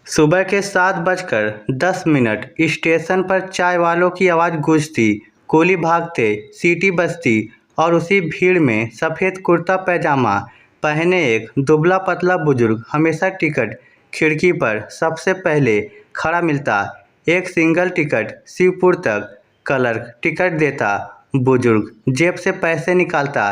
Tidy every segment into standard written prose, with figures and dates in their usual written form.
सुबह के 7:10 स्टेशन पर चाय वालों की आवाज़ गूंजती, कुली भागते, सीटी बजती और उसी भीड़ में सफ़ेद कुर्ता पैजामा पहने एक दुबला पतला बुजुर्ग हमेशा टिकट खिड़की पर सबसे पहले खड़ा मिलता। एक सिंगल टिकट शिवपुर तक। क्लर्क टिकट देता, बुजुर्ग जेब से पैसे निकालता,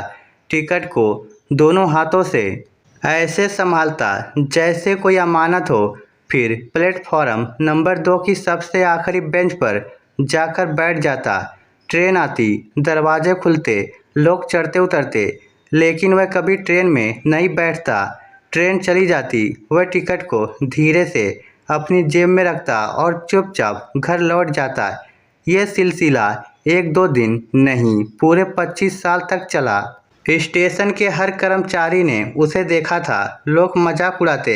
टिकट को दोनों हाथों से ऐसे संभालता जैसे कोई अमानत हो। फिर प्लेटफॉर्म नंबर 2 की सबसे आखिरी बेंच पर जाकर बैठ जाता। ट्रेन आती, दरवाजे खुलते, लोग चढ़ते उतरते, लेकिन वह कभी ट्रेन में नहीं बैठता। ट्रेन चली जाती, वह टिकट को धीरे से अपनी जेब में रखता और चुपचाप घर लौट जाता। यह सिलसिला 1-2 दिन नहीं, पूरे 25 साल तक चला। स्टेशन के हर कर्मचारी ने उसे देखा था। लोग मजाक उड़ाते,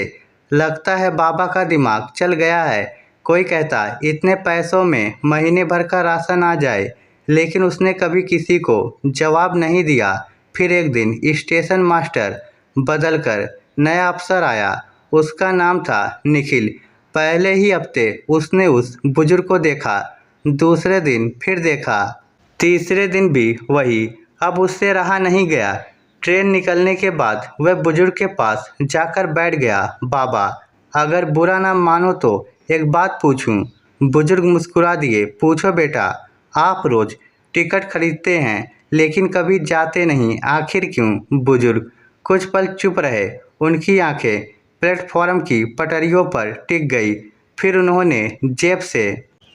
लगता है बाबा का दिमाग चल गया है। कोई कहता, इतने पैसों में महीने भर का राशन आ जाए। लेकिन उसने कभी किसी को जवाब नहीं दिया। फिर एक दिन स्टेशन मास्टर बदलकर नया अफसर आया। उसका नाम था निखिल। पहले ही हफ्ते उसने उस बुजुर्ग को देखा, दूसरे दिन फिर देखा, तीसरे दिन भी वही। अब उससे रहा नहीं गया। ट्रेन निकलने के बाद वह बुजुर्ग के पास जाकर बैठ गया। बाबा, अगर बुरा ना मानो तो एक बात पूछूं? बुजुर्ग मुस्कुरा दिए। पूछो बेटा। आप रोज टिकट खरीदते हैं लेकिन कभी जाते नहीं, आखिर क्यों? बुजुर्ग कुछ पल चुप रहे। उनकी आंखें प्लेटफॉर्म की पटरियों पर टिक गई। फिर उन्होंने जेब से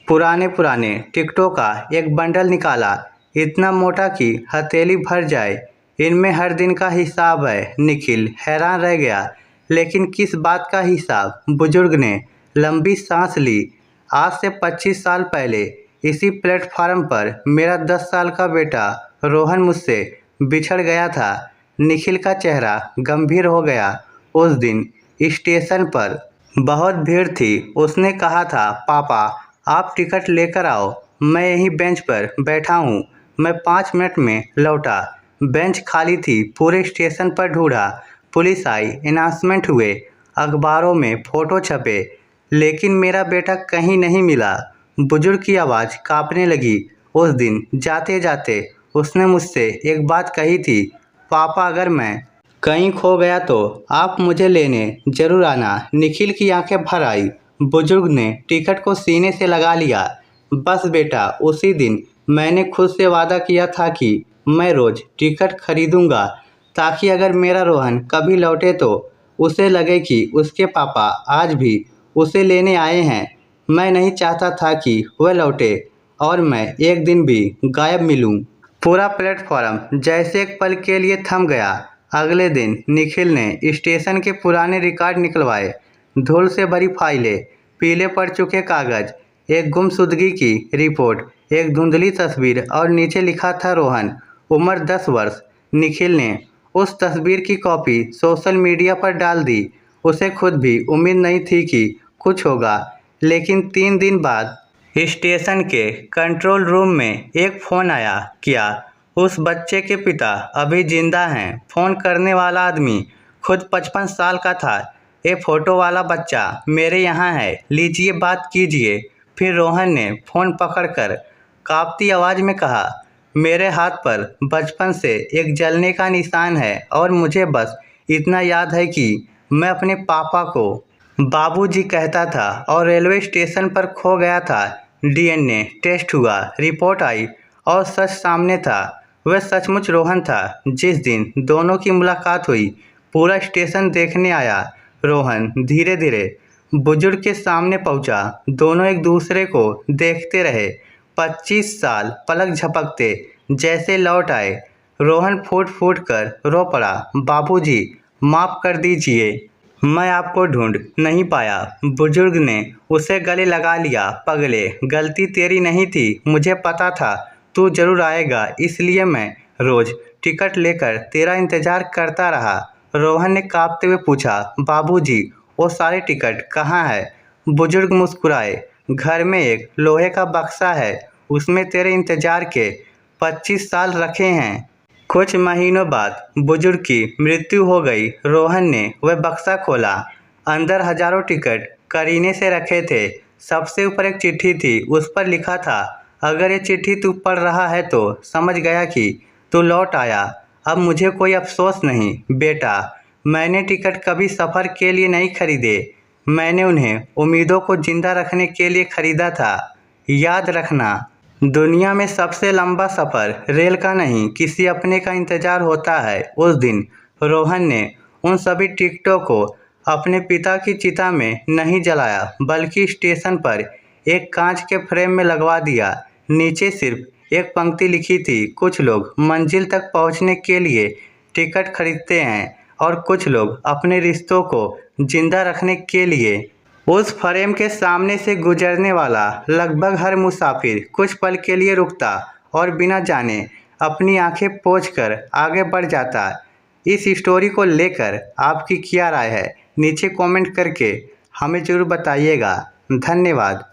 पुराने टिकटों का एक बंडल निकाला, इतना मोटा कि हथेली भर जाए। इनमें हर दिन का हिसाब है। निखिल हैरान रह गया। लेकिन किस बात का हिसाब? बुजुर्ग ने लंबी सांस ली। आज से 25 साल पहले इसी प्लेटफार्म पर मेरा 10 साल का बेटा रोहन मुझसे बिछड़ गया था। निखिल का चेहरा गंभीर हो गया। उस दिन स्टेशन पर बहुत भीड़ थी। उसने कहा था, पापा आप टिकट लेकर आओ, मैं यहीं बेंच पर बैठा हूँ। मैं 5 मिनट में लौटा। बेंच खाली थी। पूरे स्टेशन पर ढूंढा। पुलिस आई, अनाउंसमेंट हुए, अखबारों में फोटो छपे, लेकिन मेरा बेटा कहीं नहीं मिला। बुजुर्ग की आवाज़ कांपने लगी। उस दिन जाते जाते उसने मुझसे एक बात कही थी, पापा अगर मैं कहीं खो गया तो आप मुझे लेने जरूर आना। निखिल की आंखें भर आई। बुजुर्ग ने टिकट को सीने से लगा लिया। बस बेटा, उसी दिन मैंने खुद से वादा किया था कि मैं रोज टिकट खरीदूंगा, ताकि अगर मेरा रोहन कभी लौटे तो उसे लगे कि उसके पापा आज भी उसे लेने आए हैं। मैं नहीं चाहता था कि वह लौटे और मैं एक दिन भी गायब मिलूं। पूरा प्लेटफॉर्म जैसे एक पल के लिए थम गया। अगले दिन निखिल ने स्टेशन के पुराने रिकॉर्ड निकलवाए। धूल से भरी फाइलें, पीले पड़ चुके कागज, एक गुमशुदगी की रिपोर्ट, एक धुंधली तस्वीर और नीचे लिखा था रोहन, उम्र 10 वर्ष। निखिल ने उस तस्वीर की कॉपी सोशल मीडिया पर डाल दी। उसे खुद भी उम्मीद नहीं थी कि कुछ होगा। लेकिन 3 दिन बाद स्टेशन के कंट्रोल रूम में एक फ़ोन आया। क्या उस बच्चे के पिता अभी जिंदा हैं? फ़ोन करने वाला आदमी खुद 55 साल का था। ये फ़ोटो वाला बच्चा मेरे यहाँ है, लीजिए बात कीजिए। फिर रोहन ने फ़ोन पकड़कर कांपती आवाज़ में कहा, मेरे हाथ पर बचपन से एक जलने का निशान है और मुझे बस इतना याद है कि मैं अपने पापा को बाबूजी कहता था और रेलवे स्टेशन पर खो गया था। डीएनए टेस्ट हुआ, रिपोर्ट आई और सच सामने था। वह सचमुच रोहन था। जिस दिन दोनों की मुलाकात हुई, पूरा स्टेशन देखने आया। रोहन धीरे धीरे बुजुर्ग के सामने पहुंचा। दोनों एक दूसरे को देखते रहे। 25 साल पलक झपकते जैसे लौट आए। रोहन फूट फूट कर रो पड़ा, बाबूजी माफ़ कर दीजिए, मैं आपको ढूंढ नहीं पाया। बुजुर्ग ने उसे गले लगा लिया। पगले, गलती तेरी नहीं थी, मुझे पता था तू जरूर आएगा, इसलिए मैं रोज टिकट लेकर तेरा इंतजार करता रहा। रोहन ने कांपते हुए पूछा, बाबूजी वो सारे टिकट कहाँ है? बुजुर्ग मुस्कुराए। घर में एक लोहे का बक्सा है, उसमें तेरे इंतजार के 25 साल रखे हैं। कुछ महीनों बाद बुजुर्ग की मृत्यु हो गई। रोहन ने वह बक्सा खोला। अंदर हजारों टिकट करीने से रखे थे। सबसे ऊपर एक चिट्ठी थी, उस पर लिखा था, अगर ये चिट्ठी तू पढ़ रहा है तो समझ गया कि तू लौट आया। अब मुझे कोई अफसोस नहीं बेटा। मैंने टिकट कभी सफ़र के लिए नहीं खरीदे, मैंने उन्हें उम्मीदों को जिंदा रखने के लिए खरीदा था। याद रखना, दुनिया में सबसे लंबा सफ़र रेल का नहीं, किसी अपने का इंतज़ार होता है। उस दिन रोहन ने उन सभी टिकटों को अपने पिता की चिता में नहीं जलाया, बल्कि स्टेशन पर एक कांच के फ्रेम में लगवा दिया। नीचे सिर्फ एक पंक्ति लिखी थी, कुछ लोग मंजिल तक पहुंचने के लिए टिकट खरीदते हैं और कुछ लोग अपने रिश्तों को जिंदा रखने के लिए। उस फ्रेम के सामने से गुजरने वाला लगभग हर मुसाफिर कुछ पल के लिए रुकता और बिना जाने अपनी आंखें पोंछकर आगे बढ़ जाता। इस स्टोरी को लेकर आपकी क्या राय है, नीचे कमेंट करके हमें ज़रूर बताइएगा। धन्यवाद।